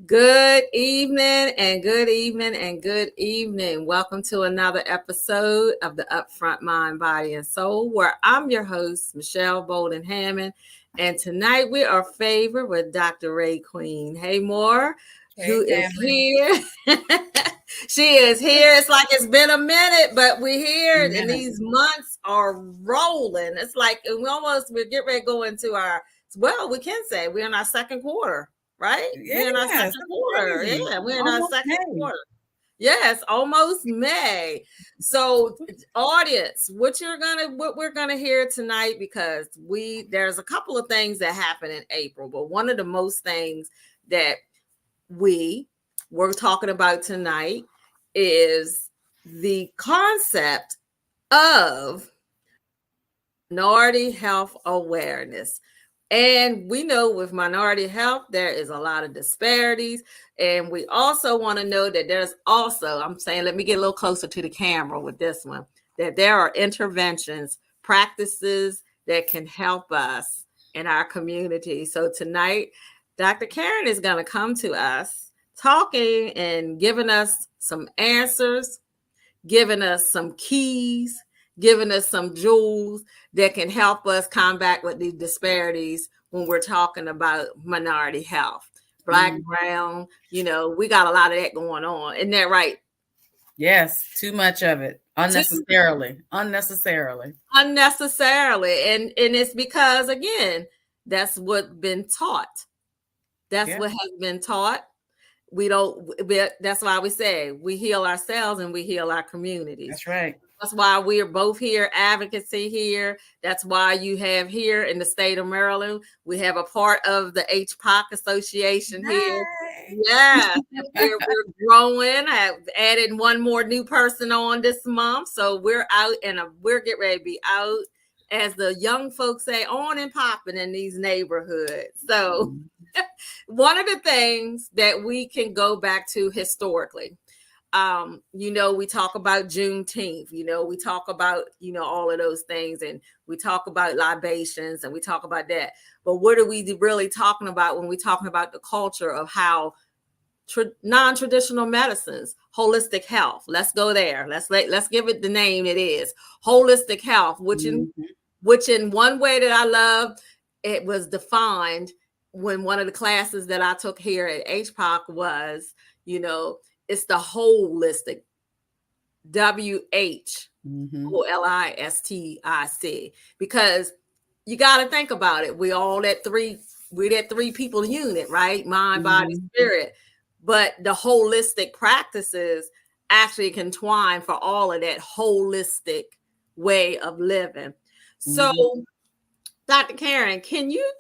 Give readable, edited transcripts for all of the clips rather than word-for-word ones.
Good evening and good evening and good evening. Welcome to another episode of the Upfront Mind, Body, and Soul, where I'm your host, Michelle Bolden Hammond. And tonight we are favored with Dr. RayeQueen Haymore, who is here. She is here. It's like it's been a minute, but we're here, and these months are rolling. It's like we're getting ready to go into we can say we're in our second quarter. Right? Yeah, we're in our second quarter. Yeah, we're in our second quarter. Yes, almost May. So, audience, what we're gonna hear tonight, because there's a couple of things that happen in April, but one of the most things that we're talking about tonight is the concept of minority health awareness. And we know with minority health, there is a lot of disparities. And we also want to know that there's also, I'm saying, let me get a little closer to the camera with this one, that there are interventions, practices that can help us in our community. So tonight, Dr. Karen is going to come to us talking and giving us some answers, giving us some keys, giving us some jewels that can help us combat with these disparities when we're talking about minority health. Black, brown, we got a lot of that going on. Isn't that right? Yes, too much of it. Unnecessarily. And it's because, again, that's what's been taught. That's what has been taught. That's why we say we heal ourselves and we heal our communities. That's right. That's why we're both here, advocacy here. That's why you have here in the state of Maryland, we have a part of the HPOC Association here. Yeah, we're growing. I've added one more new person on this month. So we're out and we're getting ready to be out, as the young folks say, on and popping in these neighborhoods. So one of the things that we can go back to historically, we talk about Juneteenth, we talk about, all of those things, and we talk about libations and we talk about that. But what are we really talking about when we're talking about the culture of how non-traditional medicines, holistic health? Let's go there. Let's give it the name it is, holistic health, which in one way that I love, it was defined when one of the classes that I took here at HPOC was, it's the holistic, WHOLISTIC, because you got to think about it. We're that three people unit, right? Mind, body, spirit. But the holistic practices actually can twine for all of that holistic way of living. So, Dr. Karen, can you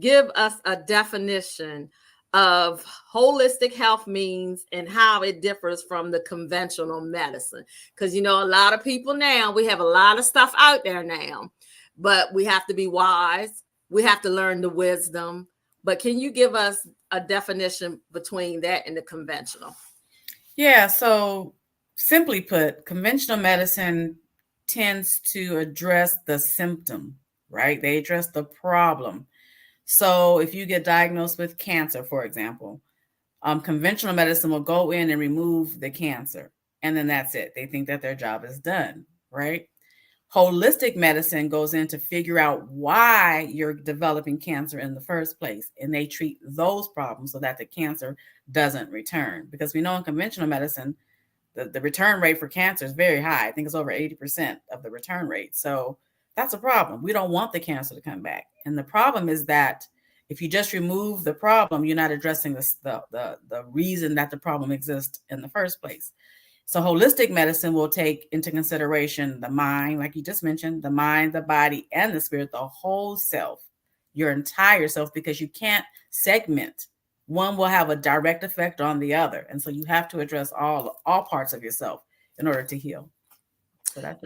give us a definition of holistic health means and how it differs from the conventional medicine? Because, a lot of people now, we have a lot of stuff out there now, but we have to be wise. We have to learn the wisdom. But can you give us a definition between that and the conventional? Yeah. So simply put, conventional medicine tends to address the symptom, right? They address the problem. So if you get diagnosed with cancer, for example, conventional medicine will go in and remove the cancer, and then that's it. They think that their job is done, right? Holistic medicine goes in to figure out why you're developing cancer in the first place, and they treat those problems so that the cancer doesn't return. Because we know in conventional medicine, the return rate for cancer is very high. I think it's over 80% of the return rate. So that's a problem. We don't want the cancer to come back. And the problem is that if you just remove the problem, you're not addressing the reason that the problem exists in the first place. So holistic medicine will take into consideration the mind, like you just mentioned, the mind, the body, and the spirit, the whole self, your entire self, because you can't segment. One will have a direct effect on the other. And so you have to address all parts of yourself in order to heal. So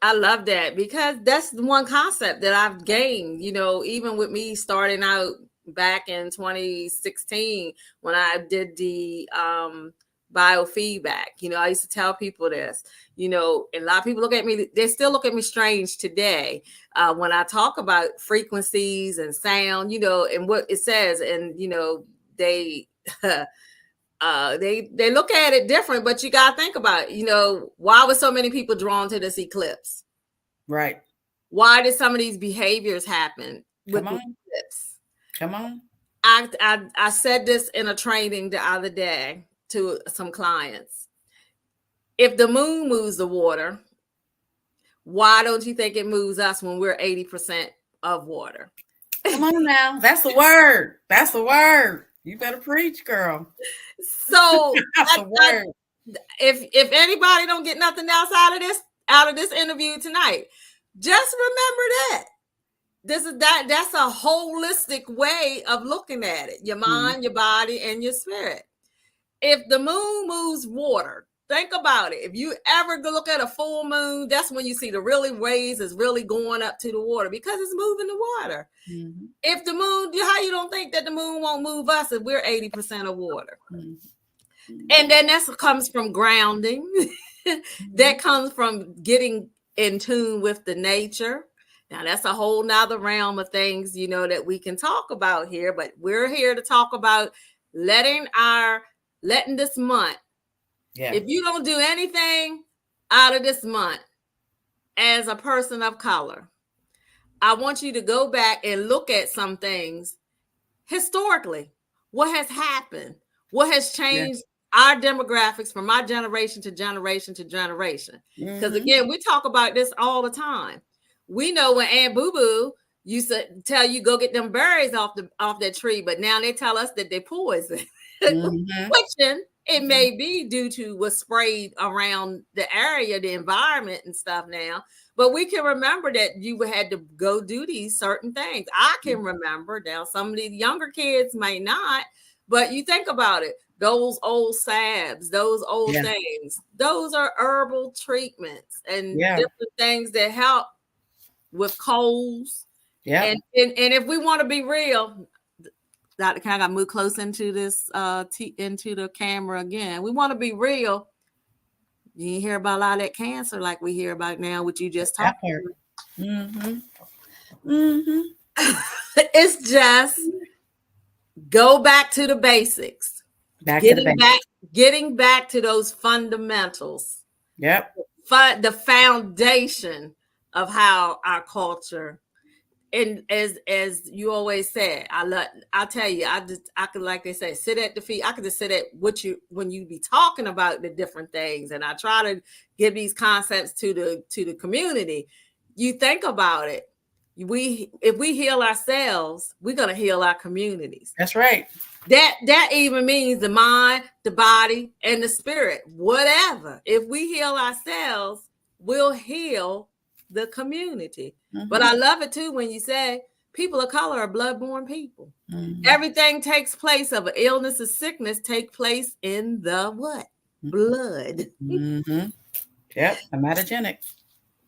I love that, because that's the one concept that I've gained, even with me starting out back in 2016 when I did the biofeedback. I used to tell people this, and a lot of people look at me, they still look at me strange today when I talk about frequencies and sound, and what it says. And, they they look at it different, but you got to think about it. Why were so many people drawn to this eclipse? Right. Why did some of these behaviors happen with Come on. the eclipse? Come on. I said this in a training the other day to some clients. If the moon moves the water, why don't you think it moves us when we're 80% of water? Come on now. That's the word. That's the word. You better preach, girl. So that's the word. If anybody don't get nothing else out of this interview tonight, just remember that. That's a holistic way of looking at it. Your mind, your body, and your spirit. If the moon moves water, think about it. If you ever look at a full moon, that's when you see the really rays is really going up to the water because it's moving the water. Mm-hmm. If the moon, how you don't think that the moon won't move us if we're 80% of water? Mm-hmm. And then that comes from grounding. That comes from getting in tune with the nature. Now, that's a whole nother realm of things, that we can talk about here, but we're here to talk about letting this month. Yeah. If you don't do anything out of this month as a person of color, I want you to go back and look at some things historically. What has happened? What has changed our demographics from my generation to generation to generation? Because again, we talk about this all the time. We know when Aunt Boo Boo used to tell you go get them berries off that tree, but now they tell us that they're poison. Which it may be due to what's sprayed around the area, the environment and stuff now. But we can remember that you had to go do these certain things. I can remember. Now, some of the younger kids may not, but you think about it. Those old salves, those old things, those are herbal treatments and different things that help with colds. Yeah. And if we want to be real, Dr. Kang, I move close into this, into the camera again. We want to be real. You didn't hear about a lot of that cancer like we hear about now, what you just talked about. It's just go back to the basics. Getting back to those fundamentals. Yep. The foundation of how our culture, and as you always said, I'll tell you, I could, like they say, sit at the feet. I could just sit at when you be talking about the different things, and I try to give these concepts to the community. You think about it. If we heal ourselves, we're gonna heal our communities. That's right. That even means the mind, the body, and the spirit. Whatever. If we heal ourselves, we'll heal the community. But I love it too when you say people of color are bloodborne people. Everything takes place of an illness or sickness take place in the what? Blood. Yep, hematogenic.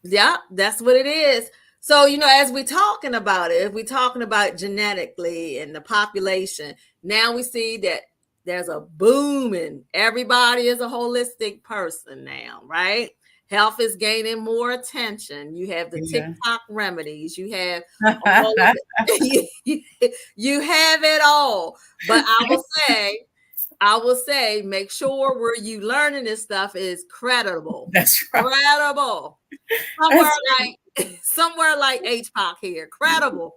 Yeah, that's what it is. So, as we're talking about it, if we're talking about genetically and the population, now we see that there's a boom and everybody is a holistic person now, right? Health is gaining more attention. You have the TikTok remedies. You have all of it. You have it all. But I will say, make sure where you learning this stuff is credible. That's right. Credible. Somewhere like HPOC here, credible.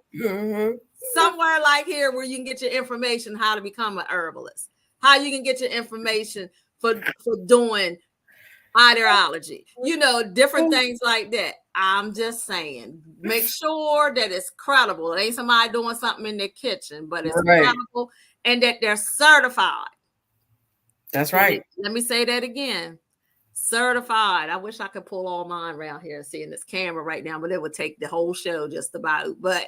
Somewhere like here where you can get your information how to become an herbalist, how you can get your information for doing ideology, different things like that. I'm just saying, make sure that it's credible. It ain't somebody doing something in their kitchen, but it's credible and that they're certified. That's right. Let me say that again. Certified. I wish I could pull all mine around here and see in this camera right now, but it would take the whole show just about. But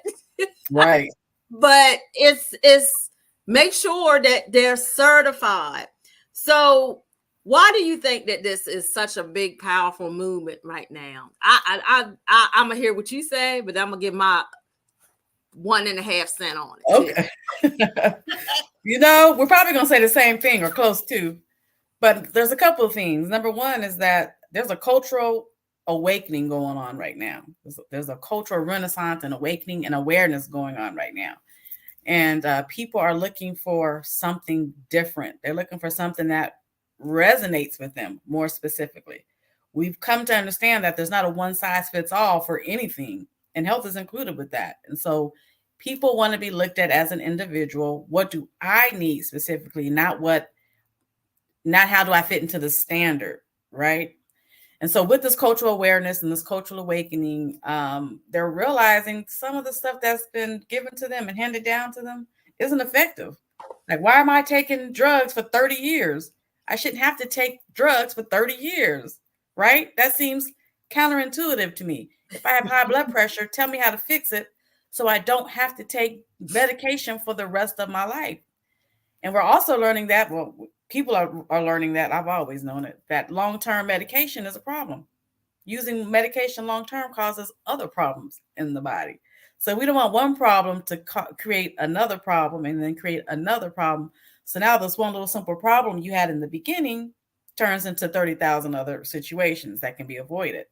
right. But it's make sure that they're certified. So why do you think that this is such a big, powerful movement right now? I'm gonna hear what you say, but I'm gonna give my 1.5 cents on it. Okay. We're probably gonna say the same thing or close to. But there's a couple of things. Number one is that there's a cultural awakening going on right now. There's a cultural renaissance and awakening and awareness going on right now. And people are looking for something different. They're looking for something that resonates with them more specifically. We've come to understand that there's not a one size fits all for anything, and health is included with that. And so people want to be looked at as an individual. What do I need specifically? Not how do I fit into the standard, right? And so with this cultural awareness and this cultural awakening, they're realizing some of the stuff that's been given to them and handed down to them isn't effective. Like, why am I taking drugs for 30 years? I shouldn't have to take drugs for 30 years, right? That seems counterintuitive to me. If I have high blood pressure, tell me how to fix it so I don't have to take medication for the rest of my life. And we're also learning that, well, people are learning that, I've always known it, that long-term medication is a problem. Using medication long-term causes other problems in the body. So we don't want one problem to create another problem and then create another problem. So now this one little simple problem you had in the beginning turns into 30,000 other situations that can be avoided.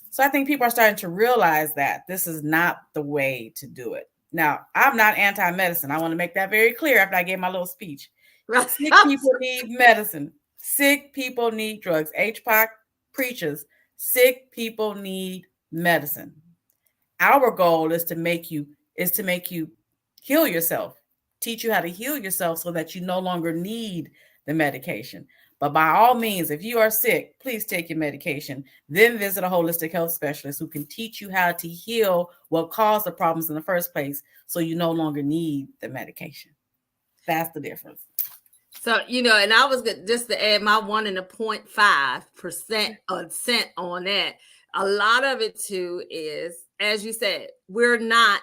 So I think people are starting to realize that this is not the way to do it. Now, I'm not anti-medicine. I want to make that very clear after I gave my little speech. Sick people need medicine. Sick people need drugs. HPOC preaches, sick people need medicine. Our goal is to make you heal yourself, teach you how to heal yourself so that you no longer need the medication. But by all means, if you are sick, please take your medication. Then visit a holistic health specialist who can teach you how to heal what caused the problems in the first place so you no longer need the medication. That's the difference. So, and I was just to add my 1.5% on that. A lot of it too is, as you said, we're not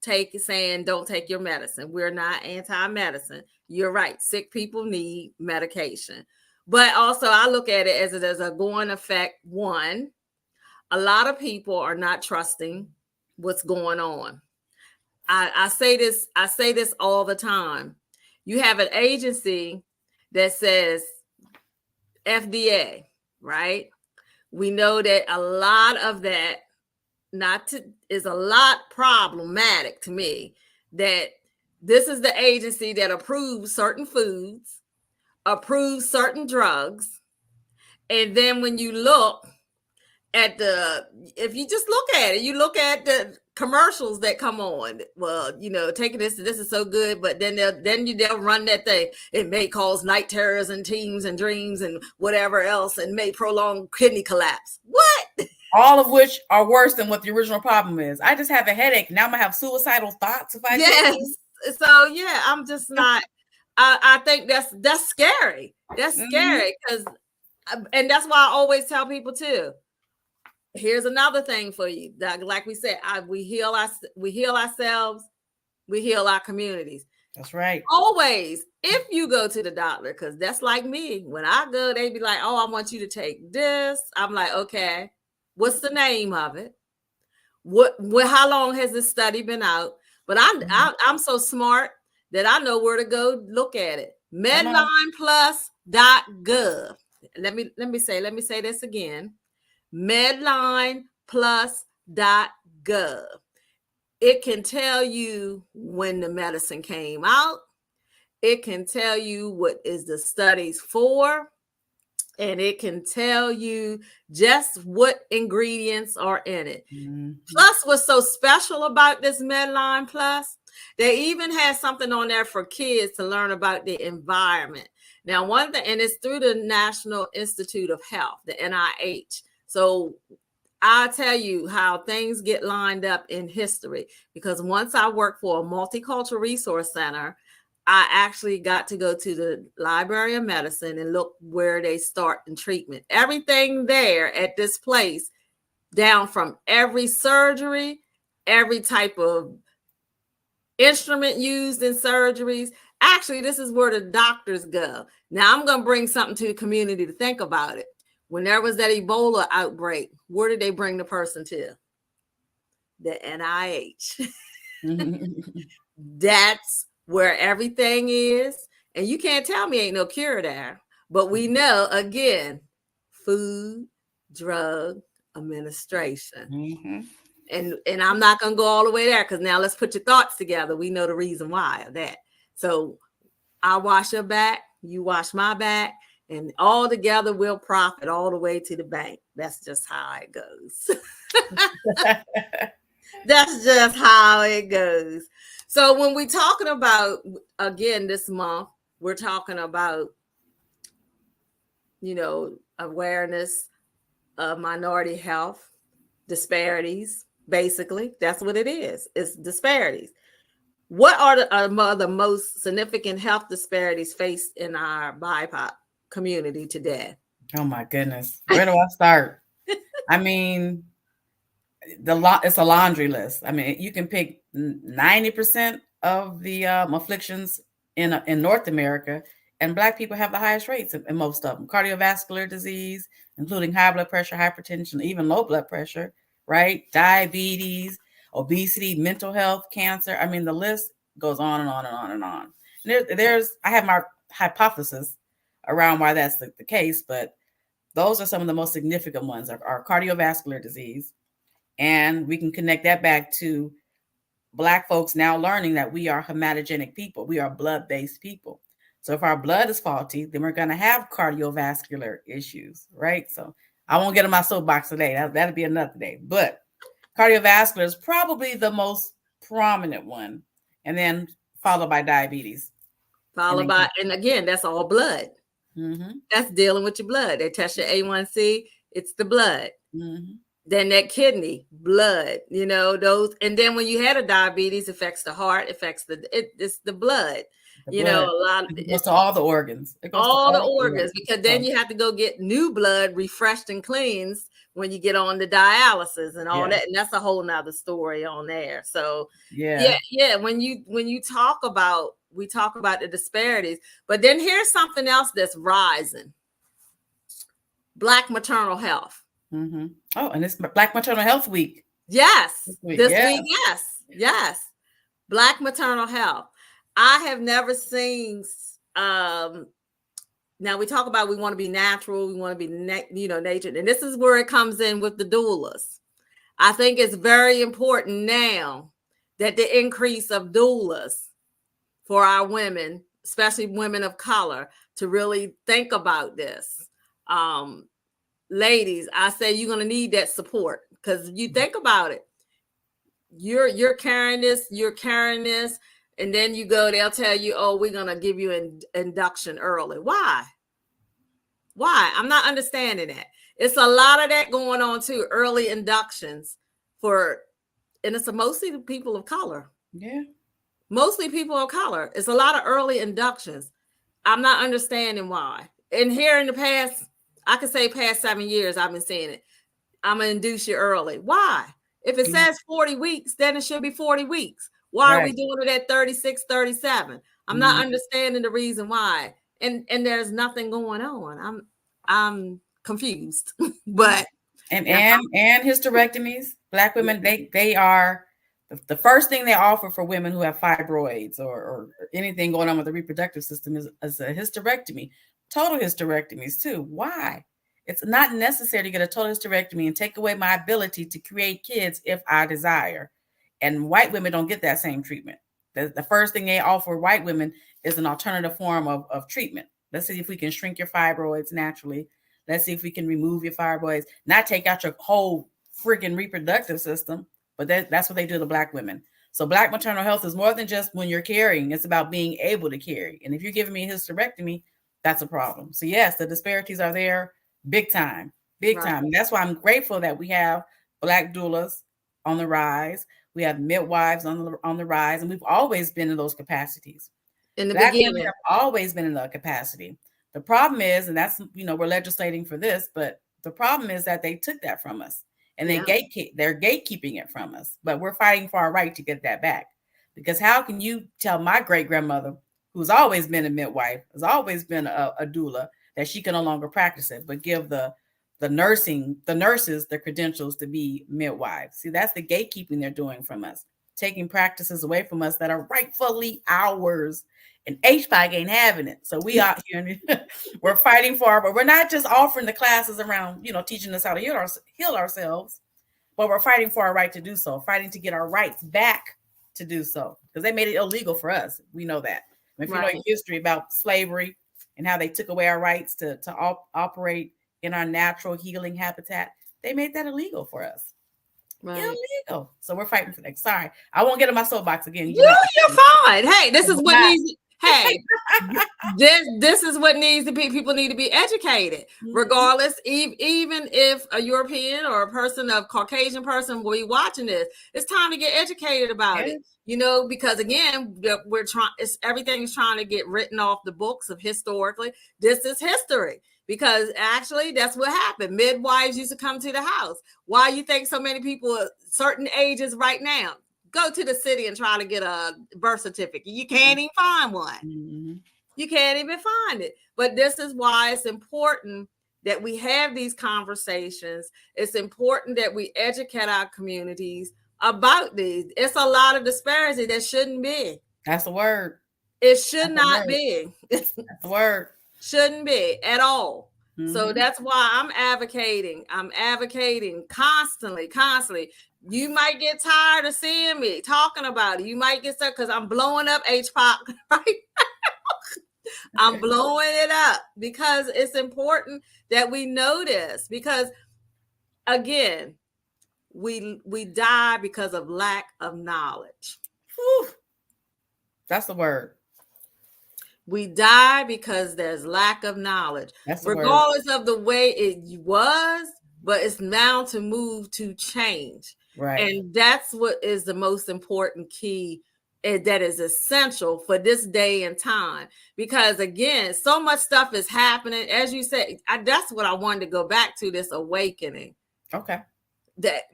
saying don't take your medicine. We're not anti-medicine. You're right. Sick people need medication. But also I look at it as a going effect. One, a lot of people are not trusting what's going on. I say this all the time. You have an agency that says FDA, right? We know that a lot of that is a lot problematic to me, that this is the agency that approves certain foods, approves certain drugs. And then when you look at if you just look at it, you look at the commercials that come on. Well, taking this is so good, but then they'll run that thing. It may cause night terrors and teams and dreams and whatever else, and may prolong kidney collapse. What? All of which are worse than what the original problem is. I just have a headache. Now I'm gonna have suicidal thoughts if I So yeah, I'm just not. I think that's scary. That's scary because, and that's why I always tell people too. Here's another thing for you. Like we said, we heal ourselves, we heal our communities. That's right. Always, if you go to the doctor, because that's like me. When I go, they be like, "Oh, I want you to take this." I'm like, "Okay, what's the name of it? What? How long has this study been out?" But I'm so smart that I know where to go look at it. Medlineplus.gov. Let me say this again. Medlineplus.gov. It can tell you when the medicine came out. It can tell you what is the studies for. And it can tell you just what ingredients are in it. Mm-hmm. Plus, what's so special about this Medline Plus, they even have something on there for kids to learn about the environment. Now, one thing, and it's through the National Institute of Health, the NIH. So I'll tell you how things get lined up in history, because once I worked for a multicultural resource center, I actually got to go to the Library of Medicine and look where they start in treatment. Everything there at this place, down from every surgery, every type of instrument used in surgeries. Actually, this is where the doctors go. Now, I'm going to bring something to the community to think about it. When there was that Ebola outbreak, where did they bring the person to? The NIH. That's where everything is. And you can't tell me ain't no cure there. But we know, again, Food Drug Administration. And I'm not going to go all the way there, because now let's put your thoughts together. We know the reason why of that. So I wash your back, you wash my back, and all together we'll profit all the way to the bank. That's just how it goes. That's just how it goes. So when we're talking about, again, this month, we're talking about, awareness of minority health, disparities. Basically, that's what it is. It's disparities. What are the most significant health disparities faced in our BIPOC community today? Oh my goodness. Where do I start? I mean, it's a laundry list. I mean, you can pick 90% of the afflictions in North America, and Black people have the highest rates in most of them. Cardiovascular disease, including high blood pressure, hypertension, even low blood pressure, right? Diabetes, obesity, mental health, cancer. I mean, the list goes on and on and on and on. And I have my hypothesis around why that's the case, but those are some of the most significant ones are cardiovascular disease. And we can connect that back to Black folks now learning that we are hematogenic people. We are blood-based people. So if our blood is faulty, then we're going to have cardiovascular issues, right? So I won't get on my soapbox today. That'll be another day. But cardiovascular is probably the most prominent one. And then followed by diabetes. And again, that's all blood. Mm-hmm. That's dealing with your blood. They test your A1C, it's the blood. Mm-hmm. Then that kidney, blood, those. And then when you had a diabetes, affects the heart, affects it's the blood. A lot of it goes to all the organs. It goes all the organs, because then you have to go get new blood refreshed and cleansed when you get on the dialysis and all that. And that's a whole nother story on there. So yeah. When you talk about, we talk about the disparities, but then here's something else that's rising: Black maternal health. Mm-hmm. Oh, and it's Black Maternal Health Week. Yes, this week. Yes. Black maternal health. I have never seen. Now we talk about, we want to be natural, we want to be nature, and this is where it comes in with the doulas. I think it's very important now that the increase of doulas for our women, especially women of color, to really think about this. Ladies, I say you're going to need that support, because you think about it. You're carrying this, and then you go, they'll tell you, oh, we're going to give you an induction early. Why? I'm not understanding that. It's a lot of that going on too, early inductions and it's mostly the people of color. Yeah. Mostly people of color. It's a lot of early inductions. I'm not understanding why. And here in the past, I could say past 7 years, I've been seeing it. I'm going to induce you early. Why? If it says 40 weeks, then it should be 40 weeks. Why are we doing it at 36, 37? I'm not understanding the reason why. And there's nothing going on. I'm confused. But and hysterectomies, Black women, they are the first thing they offer for women who have fibroids or anything going on with the reproductive system is a hysterectomy. Total hysterectomies too. Why? It's not necessary to get a total hysterectomy and take away my ability to create kids if I desire. And white women don't get that same treatment. The first thing they offer white women is an alternative form of treatment. Let's see if we can shrink your fibroids naturally. Let's see if we can remove your fibroids, not take out your whole freaking reproductive system. But that's what they do to Black women. So Black maternal health is more than just when you're carrying. It's about being able to carry. And if you're giving me a hysterectomy, that's a problem. So yes, the disparities are there big time. And that's why I'm grateful that we have Black doulas on the rise. We have midwives on the rise. And we've always been in those capacities. In the beginning, women have always been in that capacity. The problem is, and that's, we're legislating for this, but the problem is that they took that from us. And they're gatekeeping it from us. But we're fighting for our right to get that back. Because how can you tell my great-grandmother, who's always been a midwife, has always been a doula, that she can no longer practice it, but give the nurses the credentials to be midwives? See, that's the gatekeeping they're doing from us, taking practices away from us that are rightfully ours. And HPAC ain't having it. So we out here, we're fighting for it, but we're not just offering the classes around, teaching us how to heal ourselves, but we're fighting for our right to do so, fighting to get our rights back to do so, because they made it illegal for us. We know that. If you know your history about slavery and how they took away our rights to operate in our natural healing habitat, they made that illegal for us. Illegal. So we're fighting for that. Sorry, I won't get in my soapbox again. You're fine. Hey, this is what needs. Hey, this is what needs to be. People need to be educated, regardless. Even if a European or a person of Caucasian person will be watching this, it's time to get educated about it. You know, because again, we're trying. Everything's trying to get written off the books of historically. This is history. Because actually, that's what happened. Midwives used to come to the house. Why you think so many people at certain ages right now go to the city and try to get a birth certificate? You can't even find one. You can't even find it. But this is why it's important that we have these conversations. It's important that we educate our communities about these. It's a lot of disparity that shouldn't be. That's the word. It should not be. That's the word. Shouldn't be at all. So that's why I'm advocating constantly. You might get tired of seeing me talking about it. You might get stuck because I'm blowing up HPOC right now. I'm blowing it up because it's important that we know this, because again, we die because of lack of knowledge. Whew. That's the word. We die because there's lack of knowledge, regardless of the way it was, but it's now to move to change. Right. And that's what is the most important key that is essential for this day and time. Because again, so much stuff is happening. As you said, that's what I wanted to go back to, this awakening. Okay.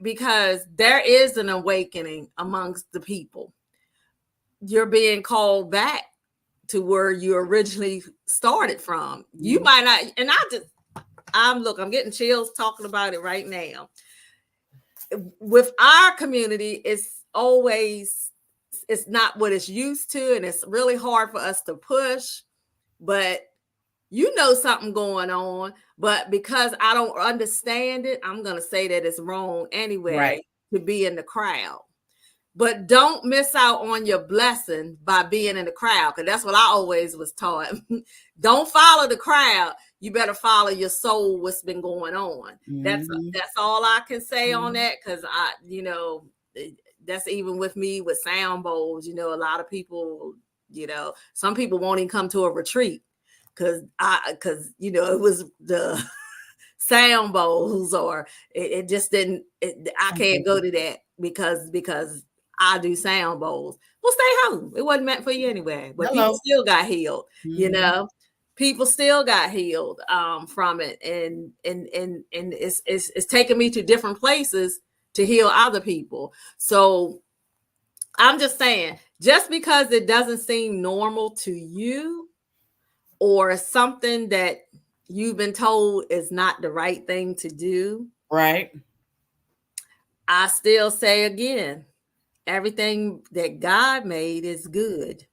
Because there is an awakening amongst the people. You're being called back to where you originally started from. You might not, and I'm getting chills talking about it right now. With our community, it's not what it's used to, and it's really hard for us to push, but you know something going on, but because I don't understand it, I'm going to say that it's wrong anyway, to be in the crowd. But don't miss out on your blessing by being in the crowd, because that's what I always was taught. Don't follow the crowd. You better follow your soul, what's been going on. That's all I can say on that, because that's even with me with sound bowls. A lot of people, some people won't even come to a retreat because it was the sound bowls, or it just didn't. I can't go to that because I do sound bowls. Well, stay home. It wasn't meant for you anyway. But people still got healed. People still got healed from it, and it's taken me to different places to heal other people. So I'm just saying, just because it doesn't seem normal to you, or something that you've been told is not the right thing to do, right? I still say again, everything that God made is good.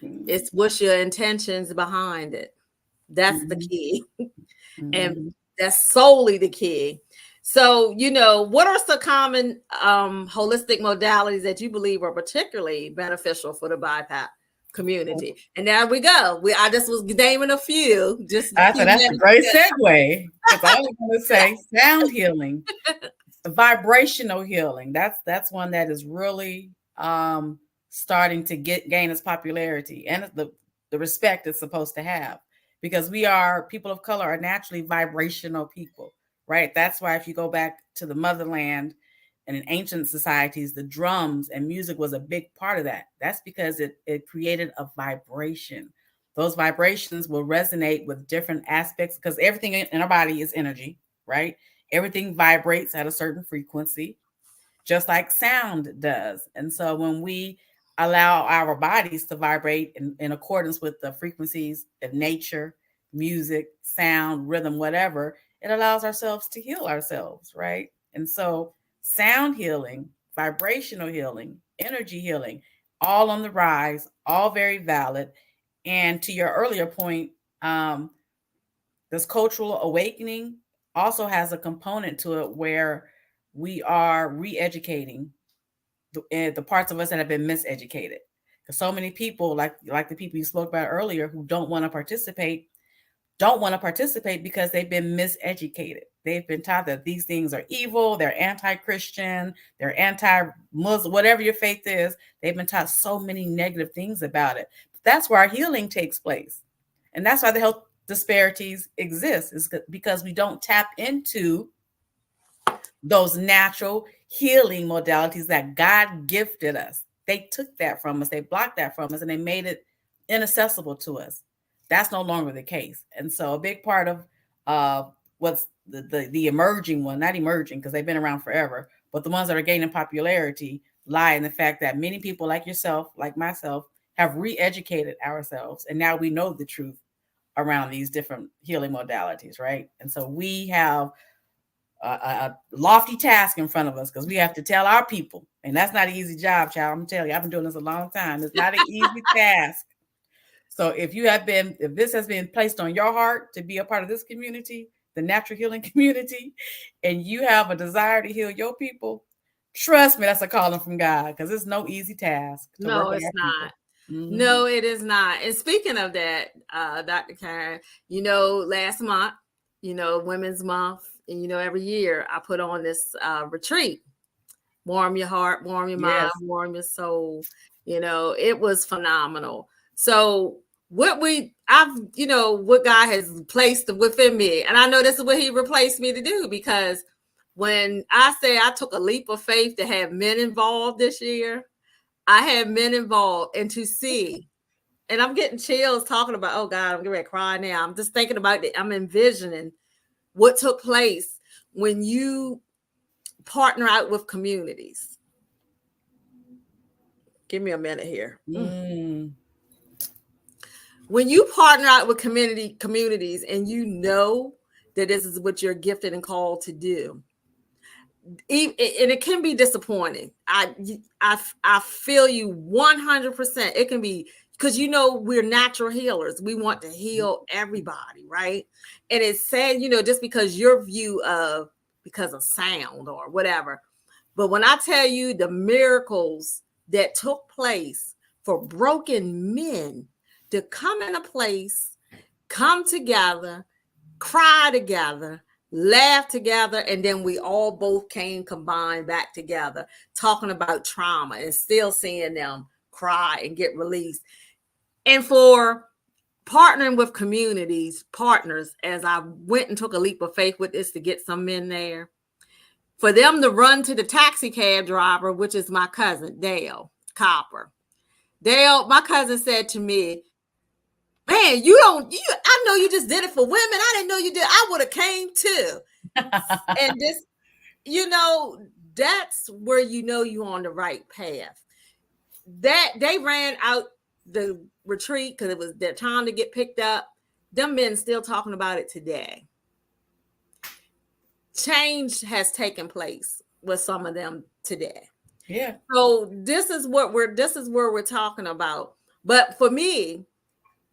It's what's your intentions behind it. That's the key. And that's solely the key. So, what are some common holistic modalities that you believe are particularly beneficial for the BIPOC community? And there we go. I just was naming a few. That's a great segue. Because I was going to say sound healing, vibrational healing. That's one that is really starting to gain its popularity and the respect it's supposed to have, because people of color are naturally vibrational people, right? That's why if you go back to the motherland and in ancient societies, the drums and music was a big part of that. That's because it created a vibration. Those vibrations will resonate with different aspects, because everything in our body is energy, right? Everything vibrates at a certain frequency, just like sound does. And so when we allow our bodies to vibrate in accordance with the frequencies of nature, music, sound, rhythm, whatever, it allows ourselves to heal ourselves, right? And so sound healing, vibrational healing, energy healing, all on the rise, all very valid. And to your earlier point, this cultural awakening also has a component to it where we are re-educating the parts of us that have been miseducated. Because so many people, like the people you spoke about earlier, who don't want to participate because they've been miseducated. They've been taught that these things are evil, they're anti-Christian, they're anti-Muslim, whatever your faith is. They've been taught so many negative things about it. That's where our healing takes place. And that's why the health disparities exist, is because we don't tap into those natural healing modalities that God gifted us. They took that from us, they blocked that from us, and they made it inaccessible to us. That's no longer the case. And so a big part of what's the emerging one, not emerging because they've been around forever, but the ones that are gaining popularity lie in the fact that many people like yourself, like myself, have re-educated ourselves. And now we know the truth around these different healing modalities, right? And so we have a lofty task in front of us because we have to tell our people, and that's not an easy job, child. I'm telling you, I've been doing this a long time. It's not an easy task. So if this has been placed on your heart to be a part of this community, the natural healing community, and you have a desire to heal your people, trust me, that's a calling from God, because it's no easy task. No, it's not. Mm-hmm. No, it is not. And speaking of that, Dr. Karen, last month, Women's Month, and every year I put on this retreat, warm your heart, warm your mind, warm your soul. It was phenomenal. So what God has placed within me, and I know this is what He replaced me to do, because when I say I took a leap of faith to have men involved this year, I had men involved, and to see, and I'm getting chills talking about, oh God, I'm getting ready to cry now. I'm just thinking about it. I'm envisioning what took place when you partner out with communities. Give me a minute here. When you partner out with communities and you know that this is what you're gifted and called to do, and it can be disappointing. I feel you 100%. It can be, because we're natural healers. We want to heal everybody, right? And it's sad, just because your view of because of sound or whatever. But when I tell you the miracles that took place for broken men to come in a place, come together, cry together, laugh together, and then we all both came combined back together, talking about trauma and still seeing them cry and get released. And for partnering with partners, as I went and took a leap of faith with this to get some men there, for them to run to the taxi cab driver, which is my cousin, Dale Copper. Dale, my cousin, said to me, man, I know you just did it for women. I didn't know you did. I would have came too. And this, that's where you're on the right path. That they ran out the retreat because it was their time to get picked up. Them men still talking about it today. Change has taken place with some of them today. Yeah. So this is where we're talking about. But for me,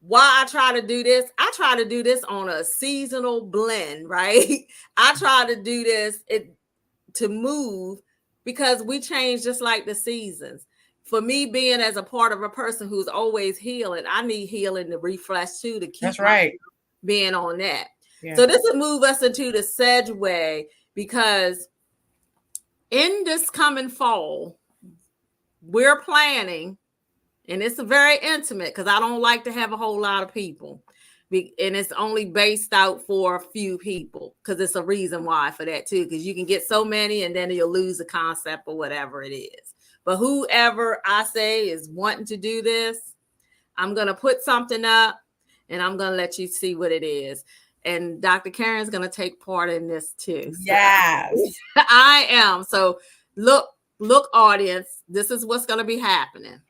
why I try to do this on a seasonal blend, right? I try to do this to move because we change just like the seasons. For me, being as a part of a person who's always healing, I need healing to refresh too, to keep being on that. Yeah. So this will move us into the segue, because in this coming fall, we're planning, and it's very intimate because I don't like to have a whole lot of people. And it's only based out for a few people, because it's a reason why for that too, because you can get so many and then you'll lose the concept or whatever it is. But whoever I say is wanting to do this, I'm going to put something up and I'm going to let you see what it is. And Dr. Karen's going to take part in this too. So yes, I am. So look, audience, this is what's going to be happening.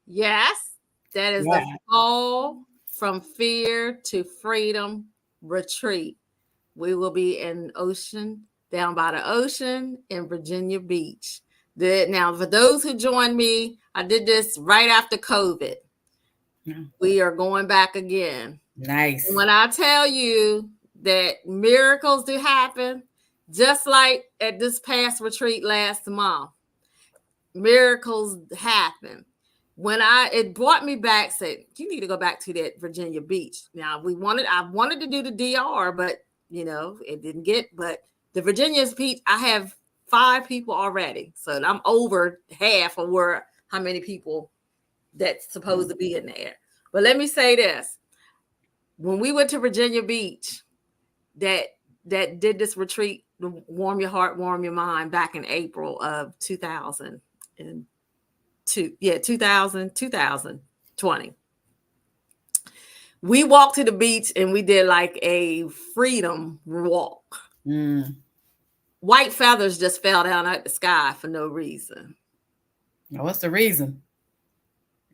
Yes, that is the Fall from Fear to Freedom retreat. We will be in ocean, down by the ocean in Virginia Beach. Now, for those who joined me, I did this right after COVID. We are going back again. Nice. And when I tell you that miracles do happen, just like at this past retreat last month, miracles happen. It brought me back, said, you need to go back to that Virginia Beach. Now I wanted to do the DR, but it didn't get, but the Virginia Beach, I have 5 people already. So I'm over half of how many people that's supposed to be in there. But let me say this. When we went to Virginia Beach, that did this retreat, Warm Your Heart, Warm Your Mind, back in April of 2020. We walked to the beach and we did like a freedom walk. White feathers just fell down out the sky for no reason. What's the reason?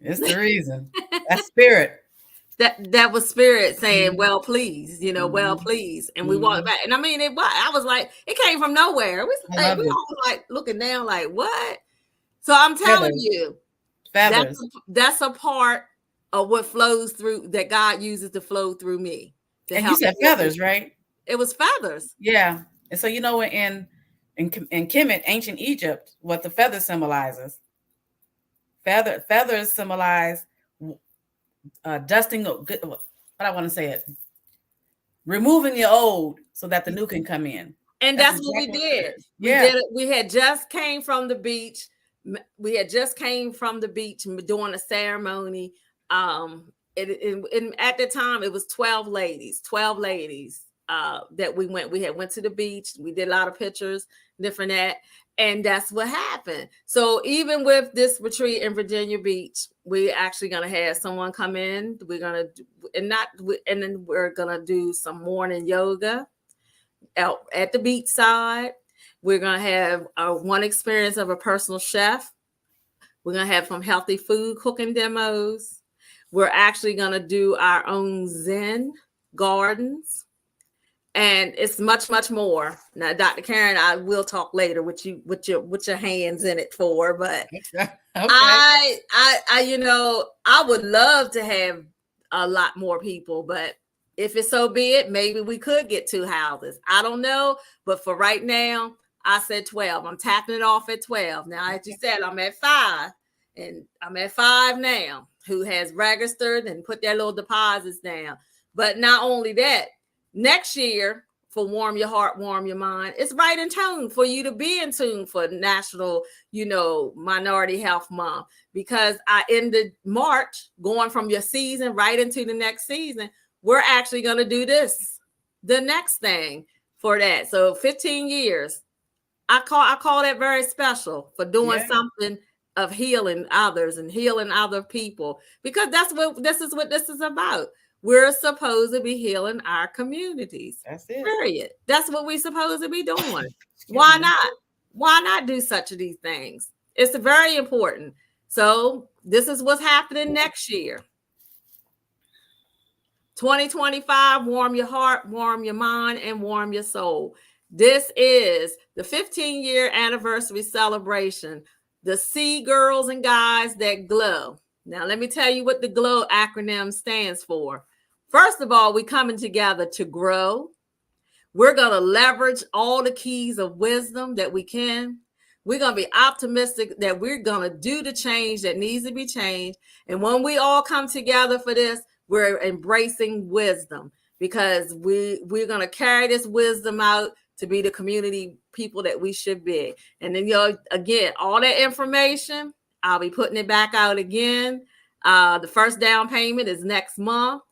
It's the reason. That's spirit. That was spirit saying, well, please, well, please. And we walked back. And I mean, I was like, it came from nowhere. We all like looking down like, what? So I'm telling you, that's a part of what flows through, that God uses to flow through me. And you said feathers, right? It was feathers. Yeah. And so, in Kemet, ancient Egypt, what the feather symbolizes. Feathers symbolize dusting, what I want to say it, removing the old so that the new can come in. And that's what we did. We had just came from the beach. Doing a ceremony. And at the time, it was 12 ladies that we went. We went to the beach. We did a lot of pictures, different that. And that's what happened. So even with this retreat in Virginia Beach, we're actually going to have someone come in. We're going to and then we're going to do some morning yoga out at the beach side. We're going to have one experience of a personal chef. We're going to have some healthy food cooking demos. We're actually going to do our own Zen gardens. And it's much, much more. Now, Dr. Karen, I will talk later with your hands in it for, but okay. I would love to have a lot more people, but if it's so be it, maybe we could get 2 houses. I don't know, but for right now, I said 12. I'm tapping it off at 12. Now, as you said, I'm at 5, and I'm at 5 now, who has registered and put their little deposits down. But not only that, next year for Warm Your Heart, Warm Your Mind, it's right in tune for you to be in tune for National, Minority Health Month, because I ended March going from your season right into the next season. We're actually going to do the next thing for that. So 15 years, I call that very special for doing something of healing others and healing other people, because that's what this is about. We're supposed to be healing our communities. That's it. Period. That's what we're supposed to be doing. Why not? Why not do such of these things? It's very important. So this is what's happening next year. 2025, warm your heart, warm your mind, and warm your soul. This is the 15-year anniversary celebration. The C girls and guys that glow. Now, let me tell you what the GLOW acronym stands for. First of all, we're coming together to grow. We're going to leverage all the keys of wisdom that we can. We're going to be optimistic that we're going to do the change that needs to be changed. And when we all come together for this, we're embracing wisdom, because we're going to carry this wisdom out to be the community people that we should be. And then, again, all that information, I'll be putting it back out again. The first down payment is next month.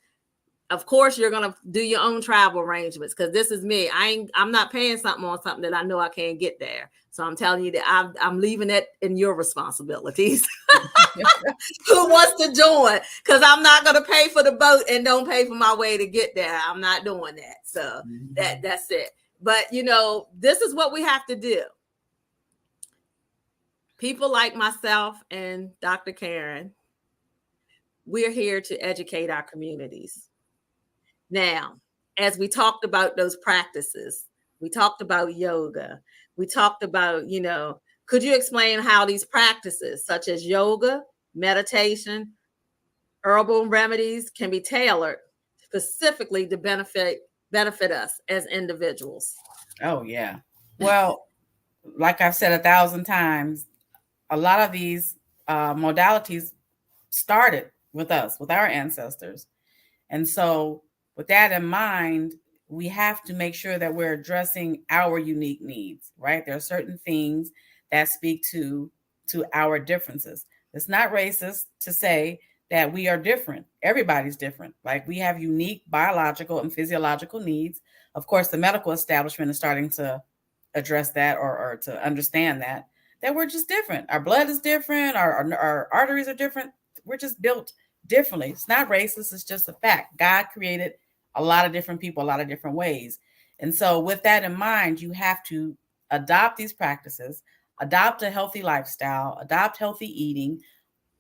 Of course, you're going to do your own travel arrangements, because this is me. I'm not paying something on something that I know I can't get there. So I'm telling you that I'm leaving it in your responsibilities. Who wants to join? Because I'm not going to pay for the boat and don't pay for my way to get there. I'm not doing that. So that's it. But, this is what we have to do. People like myself and Dr. Karen, we're here to educate our communities. Now, as we talked about those practices, we talked about yoga, we talked about, could you explain how these practices, such as yoga, meditation, herbal remedies, can be tailored specifically to benefit us as individuals? Oh, yeah. Well, like I've said 1,000 times, a lot of these modalities started with us, with our ancestors. And so, with that in mind, we have to make sure that we're addressing our unique needs, right? There are certain things that speak to our differences. It's not racist to say that we are different. Everybody's different. Like, we have unique biological and physiological needs. Of course, the medical establishment is starting to address that, or to understand that we're just different. Our blood is different. Our arteries are different. We're just built differently. It's not racist. It's just a fact. God created a lot of different people, a lot of different ways. And so with that in mind, you have to adopt these practices, adopt a healthy lifestyle, adopt healthy eating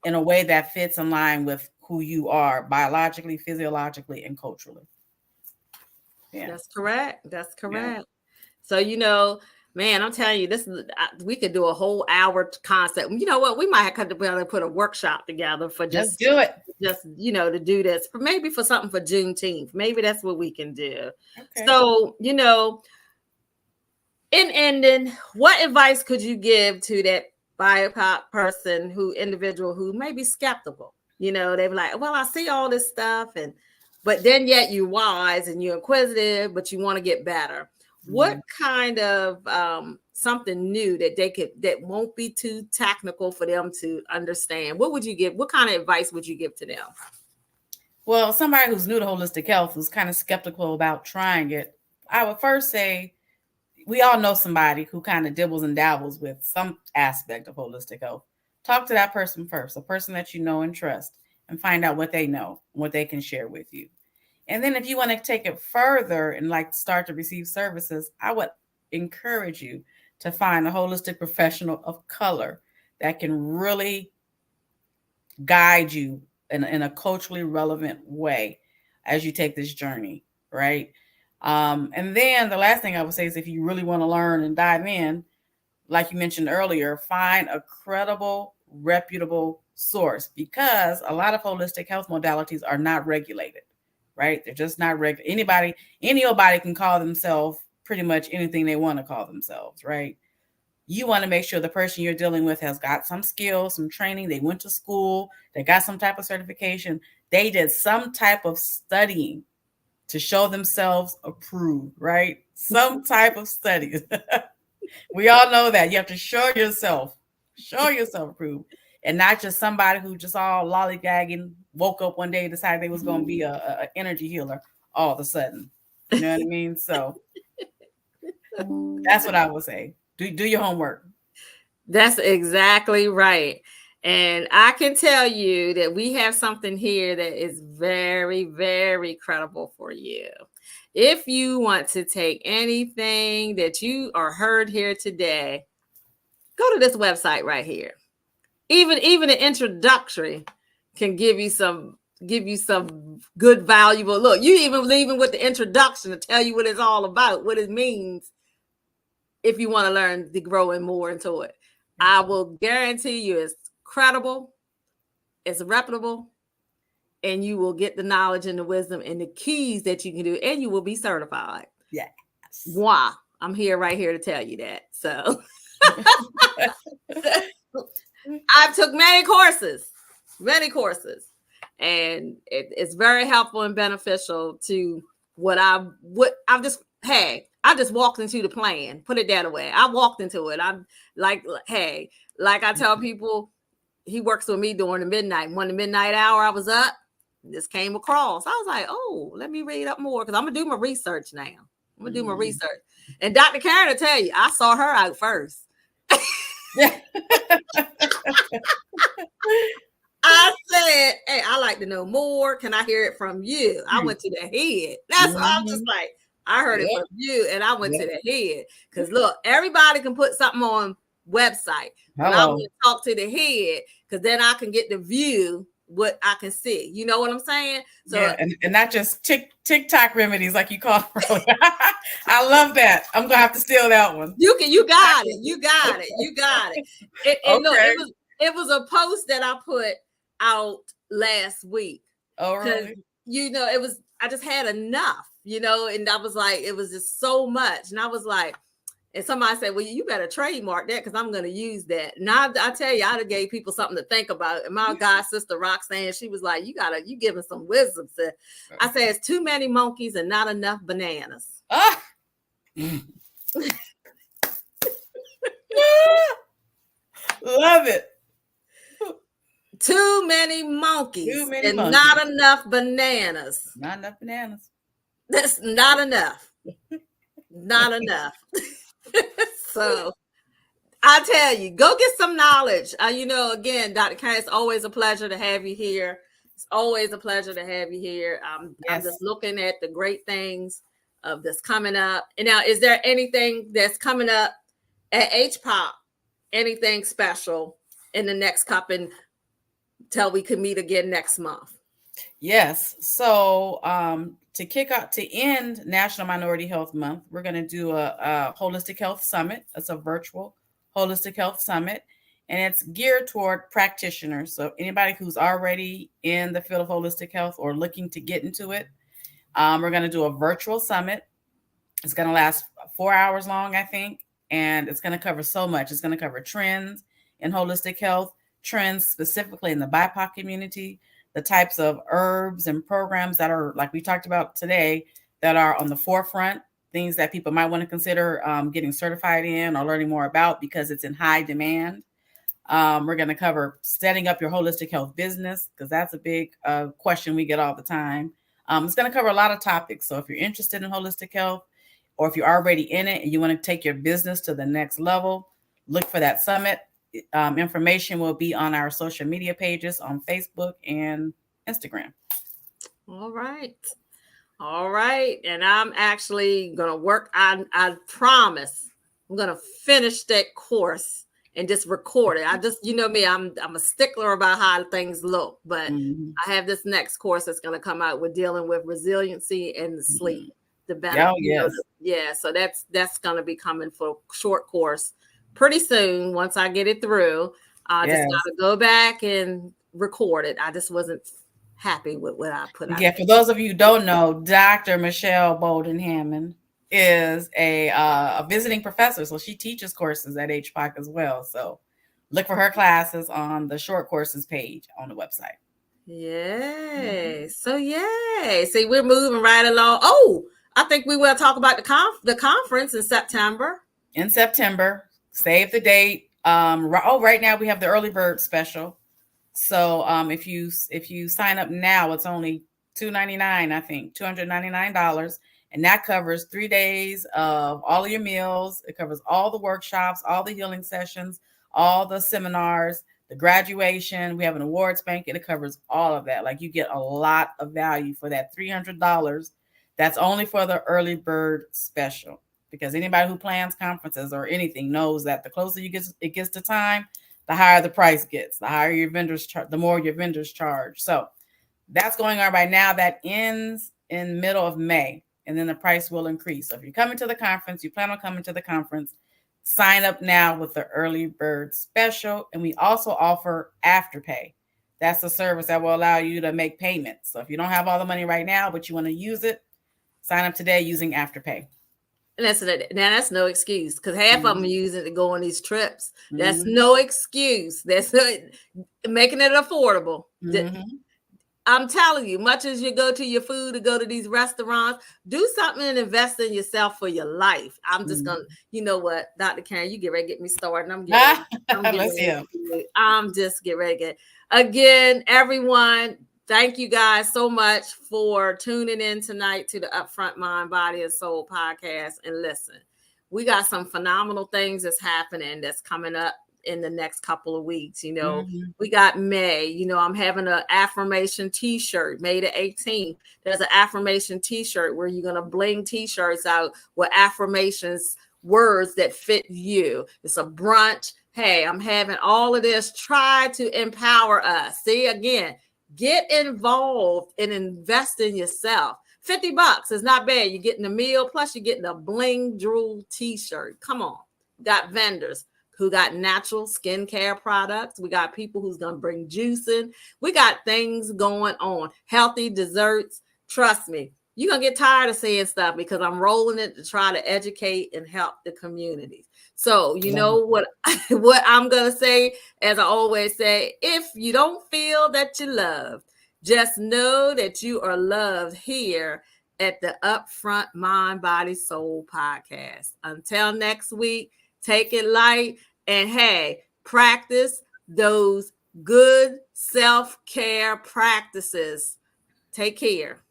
in a way that fits in line with who you are biologically, physiologically, and culturally. Yeah. That's correct. That's correct. Yeah. So, man, I'm telling you, we could do a whole hour concept. You know what? We might have to put a workshop together for just do it. Just, to do this, maybe for something for Juneteenth. Maybe that's what we can do. Okay. So, in ending, what advice could you give to that BIPOC individual who may be skeptical? They're like, well, I see all this stuff, but then yet you're wise and you're inquisitive, but you want to get better. What kind of something new that won't be too technical for them to understand? What would you give? What kind of advice would you give to them? Well, somebody who's new to holistic health, who's kind of skeptical about trying it, I would first say, we all know somebody who kind of dibbles and dabbles with some aspect of holistic health. Talk to that person first, a person that you know and trust, and find out what they know, what they can share with you. And then if you want to take it further and start to receive services, I would encourage you to find a holistic professional of color that can really guide you in a culturally relevant way as you take this journey, right? And then the last thing I would say is, if you really want to learn and dive in, like you mentioned earlier, find a credible, reputable source, because a lot of holistic health modalities are not regulated, right? They're just not regulated. Anybody can call themselves pretty much anything they want to call themselves, right? You want to make sure the person you're dealing with has got some skills, some training. They went to school. They got some type of certification. They did some type of studying to show themselves approved, right? Some type of studies. We all know that. You have to show yourself approved, and not just somebody who just all lollygagging, woke up one day, decided they was going to be a energy healer all of a sudden. You know what I mean? So that's what I would say. Do your homework. That's exactly right. And I can tell you that we have something here that is very, very credible for you. If you want to take anything that you are heard here today, go to this website right here. Even an introductory can give you some good, valuable. Look, you even leaving with the introduction to tell you what it's all about, what it means. If you want to learn to grow and more into it, I will guarantee you it's credible, it's reputable, and you will get the knowledge and the wisdom and the keys that you can do, and you will be certified. Yes. Wow. I'm right here to tell you that. So I took many courses, and it's very helpful and beneficial to I just walked into the plan. Put it that way. I walked into it. I'm like I tell people, he works with me during the midnight. When the midnight hour I was up, this came across. I was like, oh, let me read up more, because I'm gonna do my research now. I'm gonna do my research. And Dr. Karen will tell you, I saw her out first. I said, hey, I like to know more. Can I hear it from you? I went to the head. That's what I'm just like, I heard it from you, and I went to the head. Because look, everybody can put something on website. But I want to talk to the head, because then I can get the view what I can see. You know what I'm saying? So yeah, and not just TikTok remedies like you called earlier. I love that. I'm gonna have to steal that one. You got it. And look, Okay. it was a post that I put out last week. Oh, really? I just had enough, and I was like, it was just so much. And I was like, and somebody said, well, you better trademark that because I'm going to use that. Now, I tell you, I'd have gave people something to think about. And my god sister Roxanne, she was like, you giving some wisdom. I said, it's too many monkeys and not enough bananas. Ah. Love it. Too many monkeys and not enough bananas. Not enough bananas. That's not enough. Not enough. So I tell you, go get some knowledge. Again, Dr. Kane, it's always a pleasure to have you here. It's always a pleasure to have you here. I'm just looking at the great things of this coming up. And now, is there anything that's coming up at HPOP? Anything special in the next cup until we can meet again next month? Yes. So to end National Minority Health Month, we're going to do a holistic health summit. It's a virtual holistic health summit, and it's geared toward practitioners. So anybody who's already in the field of holistic health or looking to get into it, we're going to do a virtual summit. It's going to last 4 hours long, I think, and it's going to cover so much. It's going to cover trends in holistic health, trends specifically in the BIPOC community, the types of herbs and programs that are, like we talked about today, that are on the forefront, things that people might want to consider getting certified in or learning more about because it's in high demand. We're going to cover setting up your holistic health business because that's a big question we get all the time. It's going to cover a lot of topics. So if you're interested in holistic health, or if you're already in it and you want to take your business to the next level, look for that summit. Information will be on our social media pages on Facebook and Instagram. All right. And I'm actually going to work. I promise I'm going to finish that course and just record it. I just, me, I'm a stickler about how things look, but I have this next course that's going to come out with dealing with resiliency and sleep. The benefit. So that's going to be coming for a short course pretty soon. Once I get it through, I just got to go back and record it. I just wasn't happy with what I put out. Yeah, for those of you who don't know, Dr. Michelle Bolden Hammond is a visiting professor, so she teaches courses at HPOC as well. So look for her classes on the short courses page on the website. Yay! So yay! See, we're moving right along. Oh, I think we will talk about the conference in September. Save the date. Right now we have the early bird special. So if you sign up now, it's only $299, I think, $299. And that covers 3 days of all of your meals. It covers all the workshops, all the healing sessions, all the seminars, the graduation. We have an awards banquet. It covers all of that. Like, you get a lot of value for that $300. That's only for the early bird special, because anybody who plans conferences or anything knows that the closer it gets to time, the higher the price gets, the higher your vendors charge, the more your vendors charge. So that's going on right now. That ends in middle of May, and then the price will increase. So if you're coming to the conference, you plan on coming to the conference, sign up now with the early bird special. And we also offer Afterpay. That's a service that will allow you to make payments. So if you don't have all the money right now, but you want to use it, sign up today using Afterpay. And that's no excuse, because half of them use it to go on these trips. That's no excuse. That's making it affordable. I'm telling you, much as you go to your food to go to these restaurants, do something and invest in yourself for your life. I'm just gonna, you know what, Dr. Karen, you get ready to get me started. I'm just getting ready to get. Again, everyone, thank you guys so much for tuning in tonight to the Upfront Mind, Body, and Soul podcast. And listen, we got some phenomenal things that's happening that's coming up in the next couple of weeks. We got May. I'm having an affirmation t-shirt May the 18th. There's an affirmation t-shirt where you're going to bling t-shirts out with affirmations, words that fit you. It's a brunch. Hey, I'm having all of this. Try to empower us. See, again, Get involved and invest in yourself. $50 is not bad. You're getting a meal, plus you're getting a Bling Drool t-shirt. Come on. Got vendors who got natural skincare products. We got people who's going to bring juice in. We got things going on. Healthy desserts. Trust me, you're going to get tired of saying stuff because I'm rolling it to try to educate and help the community. So you know what I'm going to say, as I always say, if you don't feel that you're loved, just know that you are loved here at the Upfront Mind, Body, Soul podcast. Until next week, take it light, and hey, practice those good self-care practices. Take care.